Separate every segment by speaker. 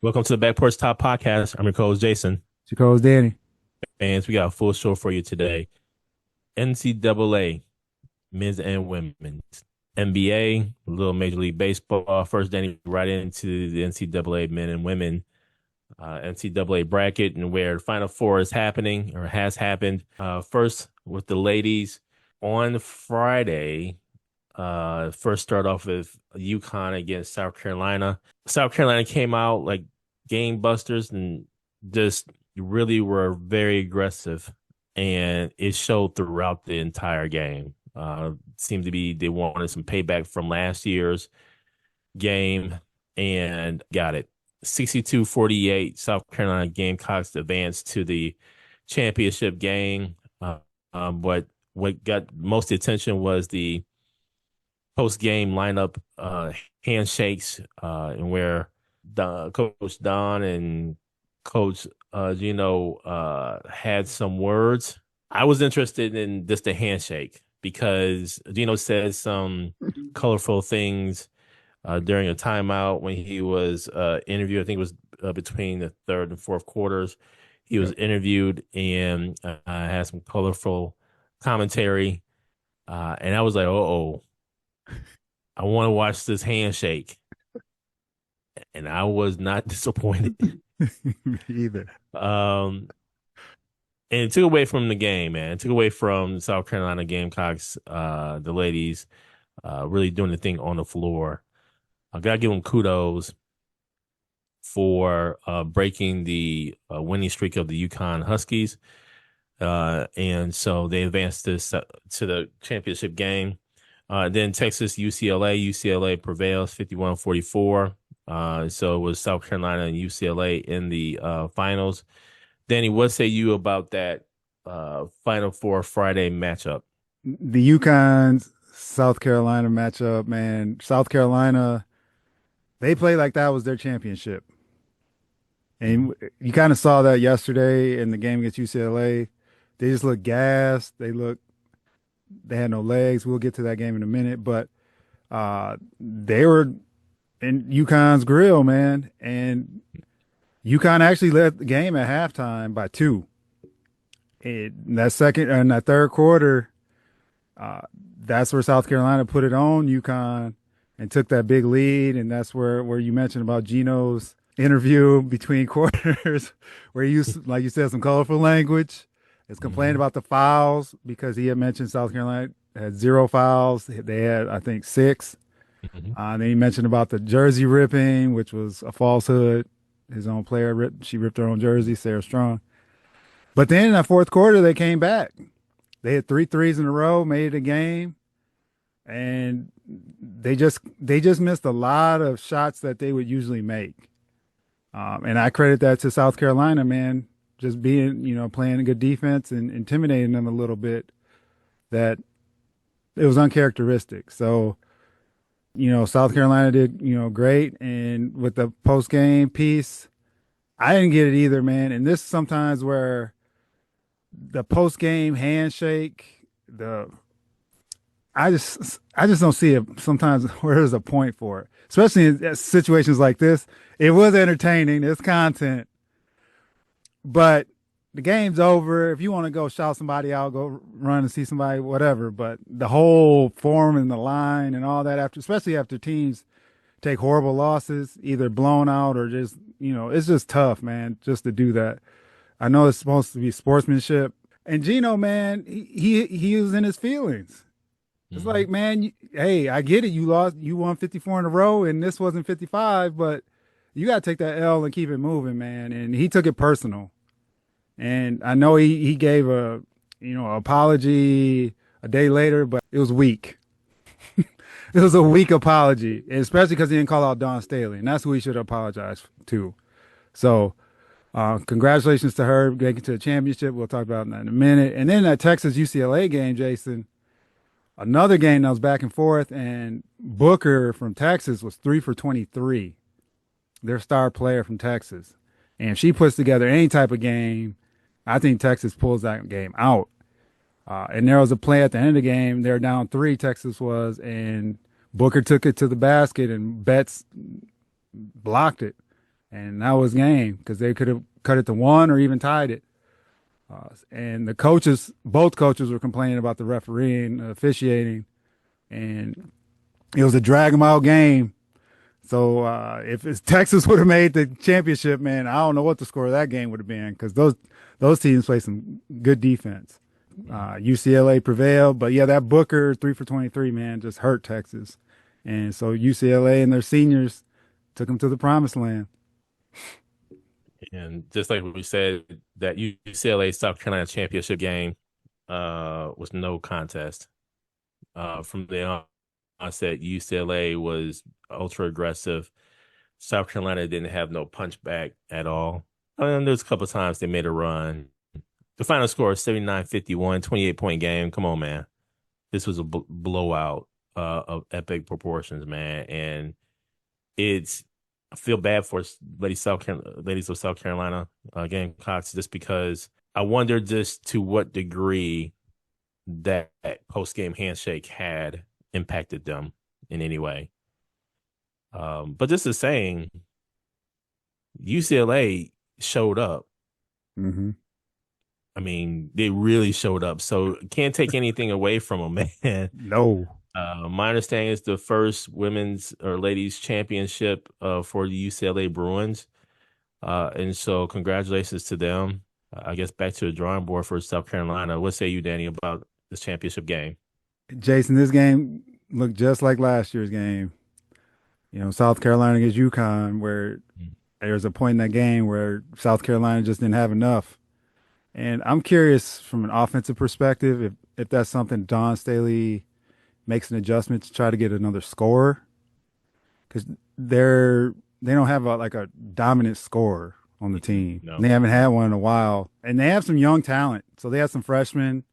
Speaker 1: Welcome to the Back Porch Top Podcast. I'm your co-host Jason,
Speaker 2: Chico's Danny.
Speaker 1: and we got a full show for you today. NCAA, men's and women's, NBA, a little Major League Baseball. First, Danny, right into the NCAA men and women NCAA bracket and where the Final Four is happening or has happened. First with the ladies on Friday. First start off with UConn against South Carolina. South Carolina came out like game busters and just really were very aggressive, and it showed throughout the entire game. Seemed to be they wanted some payback from last year's game and got it. 62-48, South Carolina Gamecocks advanced to the championship game. But what got most attention was the post game lineup handshakes and where Coach Don and Coach Gino had some words. I was interested in just the handshake because Gino said some colorful things during a timeout when he was interviewed. I think it was between the third and fourth quarters. He was
Speaker 2: Yep.
Speaker 1: interviewed and had some colorful commentary. And I was like, oh, I want to watch this handshake. And I was not disappointed.
Speaker 2: Me either.
Speaker 1: Um, and it took away from the game, man. It took away from South Carolina Gamecocks, the ladies, really doing the thing on the floor. I gotta give them kudos for breaking the winning streak of the UConn Huskies. And so they advanced this to the championship game. Then Texas, UCLA prevails 51-44. So it was South Carolina and UCLA in the finals. Danny, what say you about that Final Four Friday matchup?
Speaker 2: The UConn South Carolina matchup, man. South Carolina, they played like that was their championship.
Speaker 1: Mhm.
Speaker 2: And you kind of saw that yesterday in the game against UCLA. They just looked gassed. They had no legs. We'll get to that game in a minute, but they were in UConn's grill, man. And UConn actually led the game at halftime by two. In that second and that third quarter, Uh, that's where South Carolina put it on UConn and took that big lead. And that's where you mentioned about Gino's interview between quarters, where he used, like you said, some colorful language. It's complaining
Speaker 1: Mhm.
Speaker 2: about the fouls because he had mentioned South Carolina had zero fouls. They had, I think, six.
Speaker 1: Mhm.
Speaker 2: And then he mentioned about the jersey ripping, which was a falsehood. His own player she ripped her own jersey, Sarah Strong. But then in that fourth quarter, they came back. They had three threes in a row, made it a game, and they just missed a lot of shots that they would usually make. And I credit that to South Carolina, man, just being, playing a good defense and intimidating them a little bit. That it was uncharacteristic. So, South Carolina did, great. And with the post game piece, I didn't get it either, man. And this is sometimes where the post game handshake, the I just don't see it sometimes where there's a point for it, especially in situations like this. It was entertaining, it's content, but the game's over. If you want to go shout somebody out, go run and see somebody, whatever. But the whole form and the line and all that after, especially after teams take horrible losses, either blown out or just, it's just tough, man, just to do that. I know it's supposed to be sportsmanship. And Gino, man, he was in his feelings. It's like,
Speaker 1: Mhm.
Speaker 2: man, hey, I get it. You lost, you won 54 in a row, and this wasn't 55, but you got to take that L and keep it moving, man. And he took it personal. And I know he gave a, apology a day later, but it was weak. It was a weak apology, especially because he didn't call out Don Staley, and that's who he should apologize to. So, congratulations to her getting to the championship. We'll talk about that in a minute. And then that Texas UCLA game, Jason. Another game that was back and forth, and Booker from Texas was 3 for 23, their star player from Texas. And if she puts together any type of game, I think Texas pulls that game out. And there was a play at the end of the game. They're down three, Texas was, and Booker took it to the basket, and Betts blocked it. and that was game because they could have cut it to one or even tied it. And the coaches, both coaches, were complaining about the refereeing, officiating, and it was a drag 'em out game. So if Texas would have made the championship, man, I don't know what the score of that game would have been because those teams play some good defense. UCLA prevailed, but yeah, that Booker 3 for 23, man, just hurt Texas, and so UCLA and their seniors took them to the promised land.
Speaker 1: And just like we said, that UCLA South Carolina championship game was no contest. From the onset, UCLA was ultra aggressive. South Carolina didn't have no punch back at all. And there's a couple of times they made a run. The final score is 79-51, 28-point game. Come on, man. This was a blowout of epic proportions, man. And it's I feel bad for ladies of South Carolina Gamecocks just because I wonder just to what degree that post game handshake had impacted them in any way. But just the saying, UCLA showed up.
Speaker 2: Mm-hmm.
Speaker 1: I mean, they really showed up. So can't take anything away from them, man.
Speaker 2: No.
Speaker 1: My understanding is the first women's or ladies championship for the UCLA Bruins. And so congratulations to them. I guess back to the drawing board for South Carolina. What say you, Danny, about this championship game?
Speaker 2: Jason, this game looked just like last year's game. You know, South Carolina against UConn, where there's a point in that game where South Carolina just didn't have enough. And I'm curious from an offensive perspective if that's something Don Staley makes an adjustment to try to get another scorer because they don't have like a dominant scorer on the team.
Speaker 1: No.
Speaker 2: They haven't had one in a while, and they have some young talent. So they have some freshmen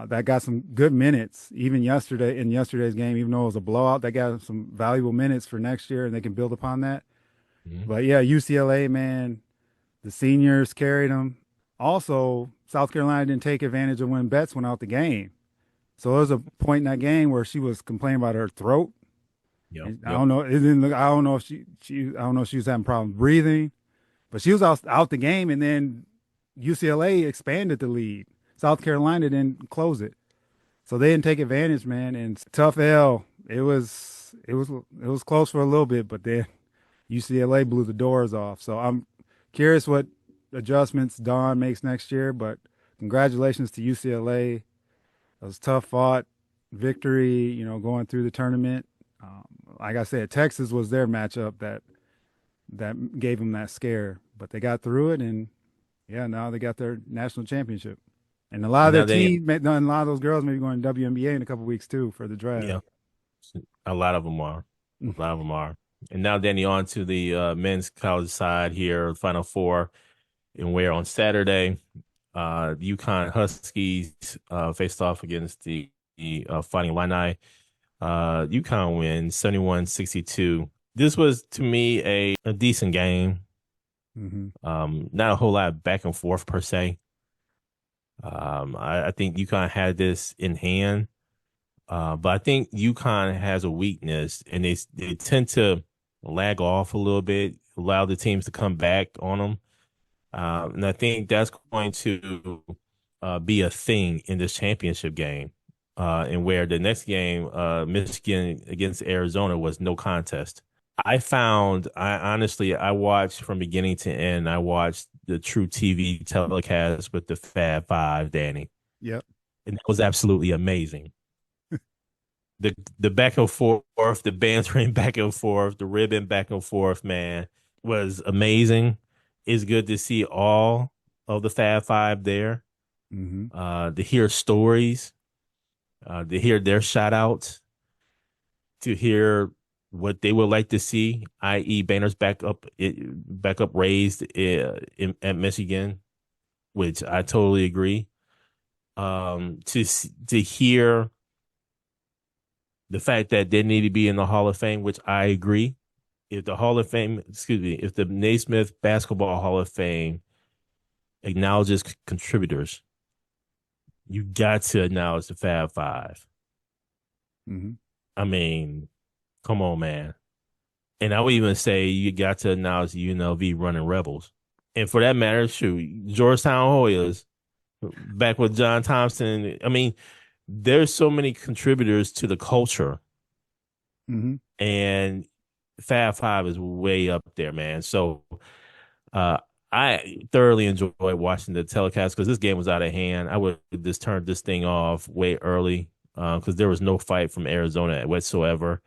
Speaker 2: that got some good minutes even in yesterday's game, even though it was a blowout. They got some valuable minutes for next year, and they can build upon that.
Speaker 1: Mm-hmm.
Speaker 2: But yeah, UCLA, man, the seniors carried them. Also, South Carolina didn't take advantage of when Betts went out the game. So there was a point in that game where she was complaining about her throat.
Speaker 1: Yep.
Speaker 2: I don't know. It didn't look. I don't know if I don't know if she was having problems breathing, but she was out the game, and then UCLA expanded the lead. South Carolina didn't close it, so they didn't take advantage, man. And tough L. It was close for a little bit, but then UCLA blew the doors off. So I'm curious what adjustments Don makes next year. But congratulations to UCLA. It was tough fought victory, you know, going through the tournament. Like I said, Texas was their matchup that gave them that scare, but they got through it, and yeah, now they got their national championship. And a lot of
Speaker 1: Now
Speaker 2: their teams, a lot of those girls may be going to WNBA in a couple weeks too for the draft.
Speaker 1: Yeah, a lot of them are. A lot of them are. And now, Danny, on to the men's college side here, Final Four, and where on Saturday, the UConn Huskies faced off against the Fighting Illini. UConn wins 71-62. This was, to me, a decent game. Not a whole lot back and forth per se. I think UConn had this in hand, but I think UConn has a weakness, and they tend to lag off a little bit, allow the teams to come back on them. And I think that's going to be a thing in this championship game. And where the next game, Michigan against Arizona, was no contest. I honestly watched from beginning to end. I watched the true TV telecast with the Fab Five, Danny.
Speaker 2: Yep.
Speaker 1: And it was absolutely amazing. The back and forth, the bantering back and forth, the ribbon back and forth, man, was amazing. It's good to see all of the Fab Five there. To hear stories, to hear their shout outs, to hear what they would like to see, i.e., banners back up raised at Michigan, which I totally agree. To hear the fact that they need to be in the Hall of Fame, which I agree. If the Naismith Basketball Hall of Fame acknowledges contributors, you got to acknowledge the Fab Five. I mean, come on, man. And I would even say you got to acknowledge UNLV running Rebels. And for that matter, shoot, Georgetown Hoyas back with John Thompson. I mean, there's so many contributors to the culture,
Speaker 2: Hmm.
Speaker 1: and Fab Five is way up there, man. So uh, I thoroughly enjoyed watching the telecast because this game was out of hand. I would just turn this thing off way early because there was no fight from Arizona whatsoever.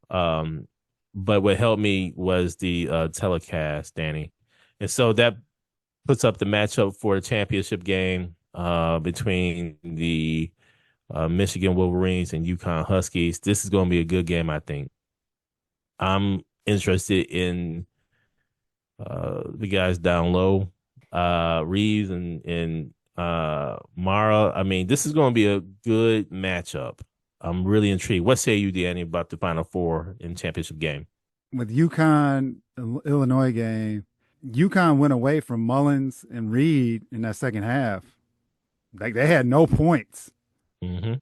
Speaker 1: Um, but what helped me was the telecast, Danny. And so that puts up the matchup for the championship game between the Michigan Wolverines and UConn Huskies. This is going to be a good game, I think. I'm interested in the guys down low, Reeves and Mara. I mean, this is going to be a good matchup. I'm really intrigued. What say you, Danny, about the Final Four in championship game?
Speaker 2: With UConn Illinois game, UConn went away from Mullins and Reed in that second half. Like they had no points.
Speaker 1: Mm-hmm.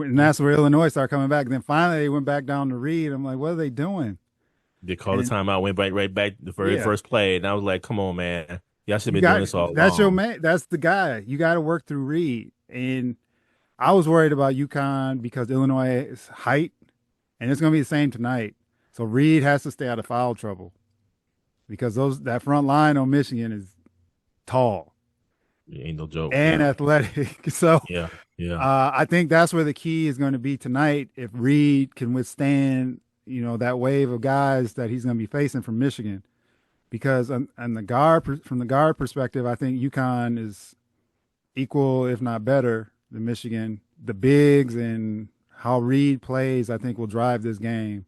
Speaker 2: And that's where Illinois started coming back. Then finally they went back down to Reed. I'm like, what are they doing?
Speaker 1: They called the
Speaker 2: And
Speaker 1: timeout, went back right back the very
Speaker 2: yeah,
Speaker 1: first play, and I was like, "Come on, man, y'all should have
Speaker 2: you
Speaker 1: been doing
Speaker 2: got
Speaker 1: this all
Speaker 2: that's your
Speaker 1: along."
Speaker 2: man. That's the guy. You got to work through Reed. And I was worried about UConn because Illinois' height, and it's going to be the same tonight. So Reed has to stay out of foul trouble because that front line on Michigan is tall
Speaker 1: It ain't no joke.
Speaker 2: and
Speaker 1: Yeah,
Speaker 2: athletic. So
Speaker 1: yeah, yeah.
Speaker 2: I think that's where the key is going to be tonight. If Reed can withstand, that wave of guys that he's going to be facing from Michigan, because on the from the guard perspective, I think UConn is equal, if not better, than Michigan. The bigs and how Reed plays, I think, will drive this game.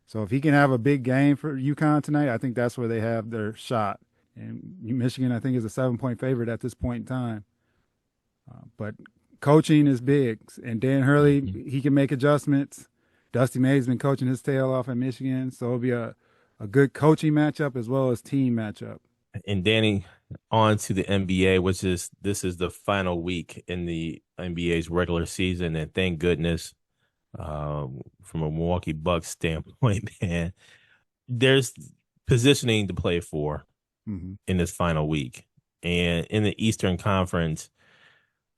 Speaker 2: So if he can have a big game for UConn tonight, I think that's where they have their shot. And Michigan, I think, is a 7-point favorite at this point in time. But coaching is big, and Dan Hurley,
Speaker 1: Mhm.
Speaker 2: he can make adjustments. Dusty May's been coaching his tail off at Michigan, so it'll be a good coaching matchup as well as team matchup.
Speaker 1: And Danny, on to the NBA, which is this is the final week in the NBA's regular season, and thank goodness, from a Milwaukee Bucks standpoint, man, there's positioning to play for
Speaker 2: Mm-hmm.
Speaker 1: in this final week. And in the Eastern Conference,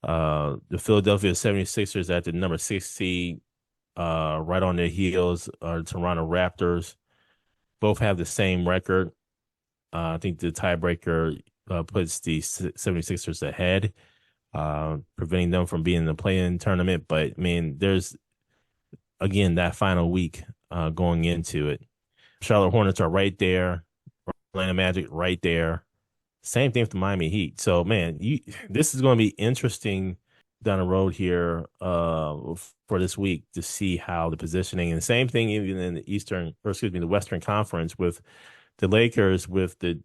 Speaker 1: the Philadelphia 76ers at the number 6 seed, right on their heels are Toronto Raptors. Both have the same record. I think the tiebreaker puts the 76ers ahead, preventing them from being in the play-in tournament. But, I mean, there's, again, that final week going into it. Charlotte Hornets are right there. Atlanta Magic right there. Same thing with the Miami Heat. So, man, this is going to be interesting down the road here for this week to see how the positioning, and the same thing even in the the Western Conference with the Lakers with the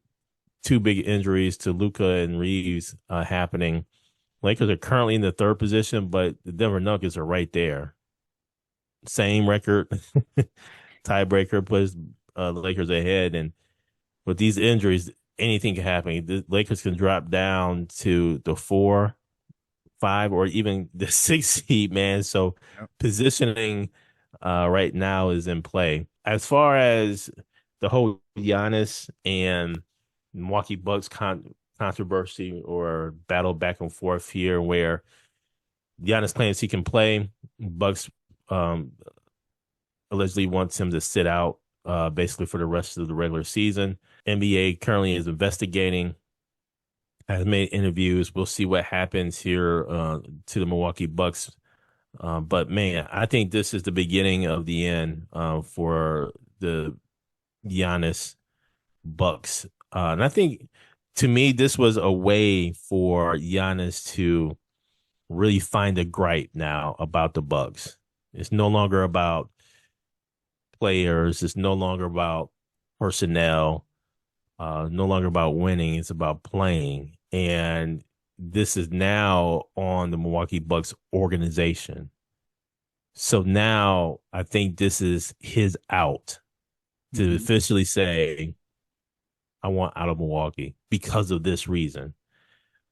Speaker 1: two big injuries to Luka and Reeves happening. Lakers are currently in the third position, but the Denver Nuggets are right there. Same record, tiebreaker puts the Lakers ahead, and with these injuries, anything can happen. The Lakers can drop down to the 4, 5, or even the 6 seed, man. So
Speaker 2: Yep.
Speaker 1: positioning right now is in play. As far as the whole Giannis and Milwaukee Bucks controversy or battle back and forth here, where Giannis claims he can play, Bucks um, allegedly wants him to sit out basically for the rest of the regular season. NBA currently is investigating, has made interviews. We'll see what happens here to the Milwaukee Bucks. But man, I think this is the beginning of the end for the Giannis Bucks. And I think to me, this was a way for Giannis to really find a gripe now about the Bucks. It's no longer about players. It's no longer about personnel. No longer about winning. It's about playing. And this is now on the Milwaukee Bucks organization. So now I think this is his out to
Speaker 2: Mm-hmm.
Speaker 1: officially say, I want out of Milwaukee because of this reason.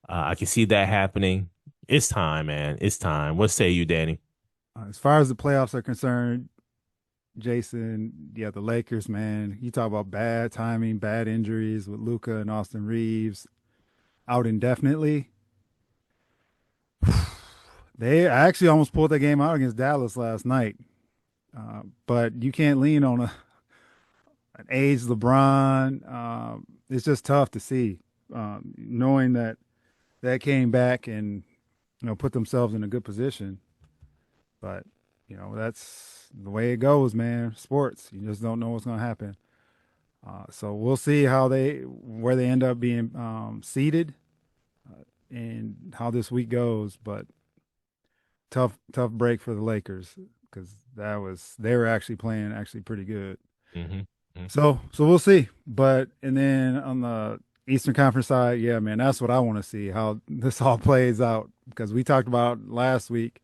Speaker 1: I can see that happening. It's time, man. It's time. What say you, Danny?
Speaker 2: As far as the playoffs are concerned, Jason, yeah, the Lakers, man. You talk about bad timing, bad injuries with Luca and Austin Reeves out indefinitely. They actually almost pulled that game out against Dallas last night. But you can't lean on an aged LeBron. It's just tough to see, knowing that that came back and put themselves in a good position. But that's the way it goes, man. Sports, you just don't know what's going to happen. So we'll see where they end up being seated and how this week goes. But tough break for the Lakers because they were actually playing actually pretty good.
Speaker 1: Hmm.
Speaker 2: So we'll see. But and then on the Eastern Conference side, yeah, man, that's what I want to see how this all plays out because we talked about last week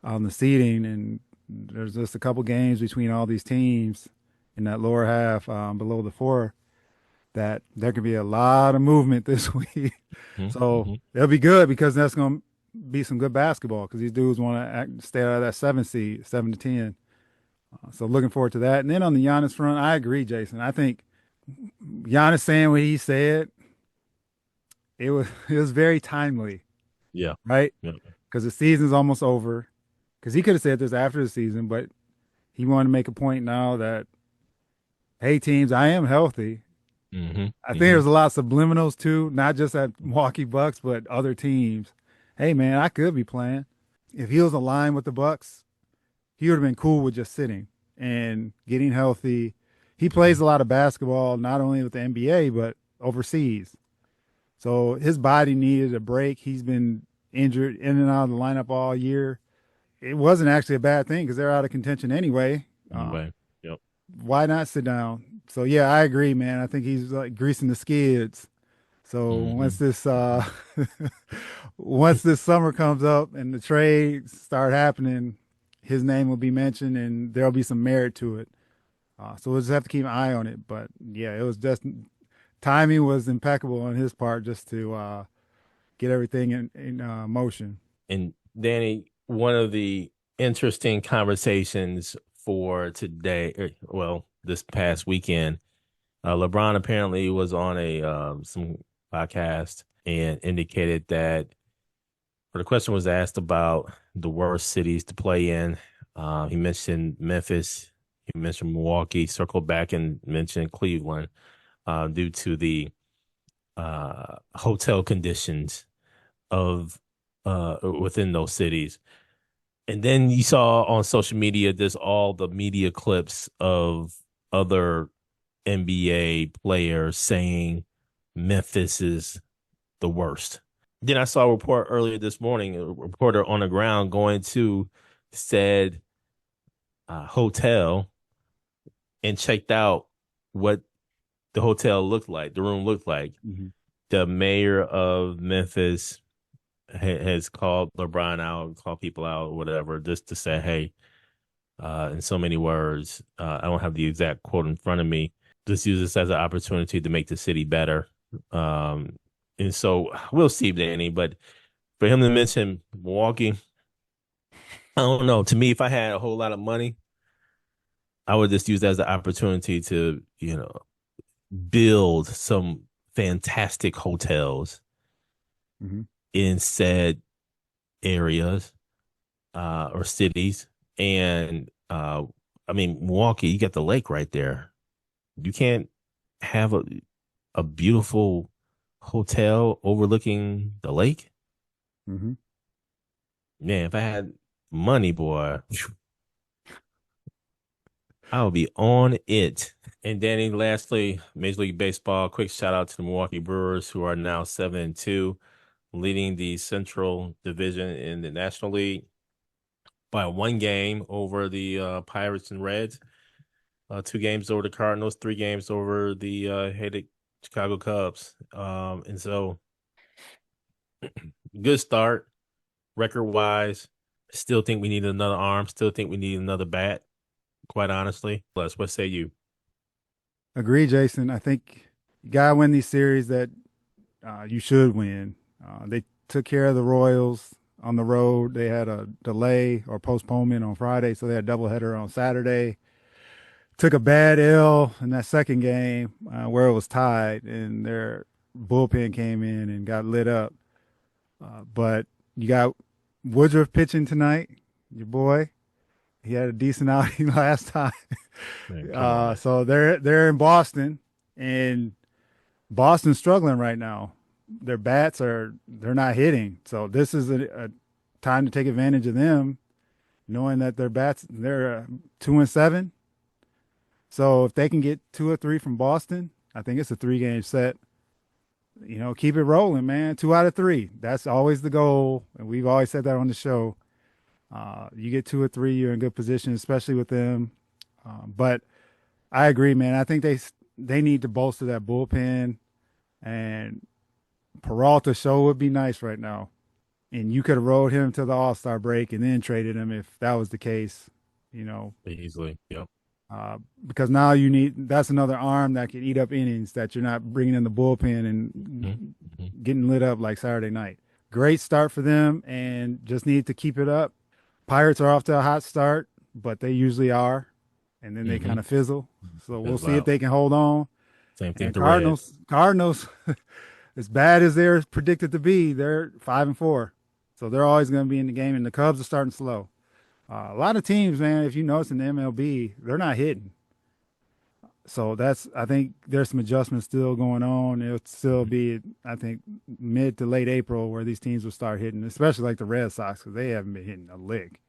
Speaker 2: on the seeding and there's just a couple games between all these teams in that lower half below the four that there could be a lot of movement this week. So
Speaker 1: Hmm.
Speaker 2: it'll be good because that's going to be some good basketball because these dudes want to stay out of that 7 seed, 7 to 10. So looking forward to that. And then on the Giannis front, I agree, Jason. I think Giannis saying what he said, it was very timely,
Speaker 1: Yeah.
Speaker 2: right?
Speaker 1: Yeah.
Speaker 2: Because the season's almost over. Because he could have said this after the season, but he wanted to make a point now that, hey, teams, I am healthy.
Speaker 1: Hmm.
Speaker 2: I think
Speaker 1: Hmm.
Speaker 2: there's a lot of subliminals too, not just at Milwaukee Bucks, but other teams. Hey, man, I could be playing. If he was aligned with the Bucks, he would have been cool with just sitting and getting healthy. He plays a lot of basketball, not only with the NBA, but overseas. So his body needed a break. He's been injured in and out of the lineup all year. It wasn't actually a bad thing because they're out of contention anyway. Uh,
Speaker 1: Right. Yep.
Speaker 2: why not sit down? So yeah, I agree, man. I think he's like greasing the skids. So once
Speaker 1: Hmm.
Speaker 2: this once this summer comes up and the trades start happening, his name will be mentioned and there'll be some merit to it. So we'll just have to keep an eye on it. But yeah, it was just timing was impeccable on his part just to get everything in motion.
Speaker 1: And Danny, one of the interesting conversations for today, well, this past weekend, LeBron apparently was on a some podcast and indicated that, or the question was asked about the worst cities to play in. He mentioned Memphis, he mentioned Milwaukee, circled back and mentioned Cleveland due to the hotel conditions of within those cities. And then you saw on social media there's all the media clips of other NBA players saying Memphis is the worst. Then I saw a report earlier this morning, a reporter on the ground going to said hotel and checked out what the hotel looked like, the room looked like.
Speaker 2: Mm-hmm.
Speaker 1: The mayor of Memphis has called LeBron out, called people out, whatever, just to say, hey, in so many words, I don't have the exact quote in front of me. Just use this as an opportunity to make the city better. Um, and so we'll see, Danny. But for him to mention Milwaukee, I don't know. To me, if I had a whole lot of money, I would just use that as an opportunity to, build some fantastic hotels
Speaker 2: Mm-hmm.
Speaker 1: in said areas or cities. And I mean, Milwaukee, you got the lake right there. You can't have a beautiful hotel overlooking the lake.
Speaker 2: Mm-hmm.
Speaker 1: Man, if I had money, boy, I would be on it. And Danny, lastly, Major League Baseball, quick shout out to the Milwaukee Brewers, who are now 7-2, leading the Central Division in the National League by one game over the Pirates and Reds, 2 games over the Cardinals, 3 games over the hated Chicago Cubs. And so good start record wise. Still think we need another arm. Still think we need another bat. Quite honestly, plus, what say you?
Speaker 2: Agree, Jason. I think you gotta win these series that you should win. They took care of the Royals on the road. They had a delay or postponement on Friday, so they had a doubleheader on Saturday. took a bad L in that second game where it was tied, and their bullpen came in and got lit up. But you got Woodruff pitching tonight, your boy. He had a decent outing last time.
Speaker 1: Man,
Speaker 2: so they're in Boston, and Boston's struggling right now. Their they're not hitting. So this is a time to take advantage of them, knowing that they're 2-7. So if they can get 2 or 3 from Boston, I think it's a 3-game set. Keep it rolling, man. 2 out of 3. That's always the goal. And we've always said that on the show. You get 2 or 3, you're in good position, especially with them. But I agree, man. I think they need to bolster that bullpen, and Peralta show would be nice right now. And you could have rolled him to the All-Star break and then traded him if that was the case,
Speaker 1: easily. Yep.
Speaker 2: Because now that's another arm that can eat up innings that you're not bringing in the bullpen and getting lit up like Saturday night. Great start for them, and just need to keep it up. Pirates are off to a hot start, but they usually are, and then they kind of fizzle. So we'll see if they can hold on.
Speaker 1: Same thing.
Speaker 2: Cardinals, as bad as they're predicted to be, they're 5-4, so they're always going to be in the game. And the Cubs are starting slow. A lot of teams, man, if you notice in the MLB, they're not hitting. So I think there's some adjustments still going on. It'll still be, I think, mid to late April where these teams will start hitting, especially like the Red Sox, because they haven't been hitting a lick.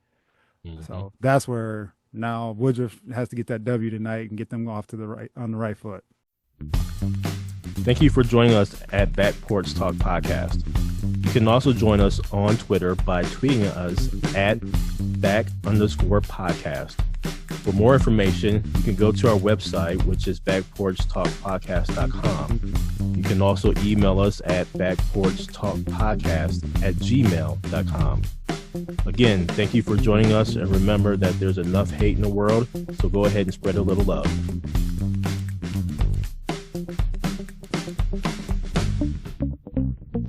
Speaker 2: So that's where now Woodruff has to get that W tonight and get them off to on the right foot.
Speaker 1: Thank you for joining us at Back Porch Talk Podcast. You can also join us on Twitter by tweeting us at @back_podcast. For more information, you can go to our website, which is backporchtalkpodcast.com. You can also email us at backporchtalkpodcast@gmail.com. Again, thank you for joining us, and remember that there's enough hate in the world, so go ahead and spread a little love.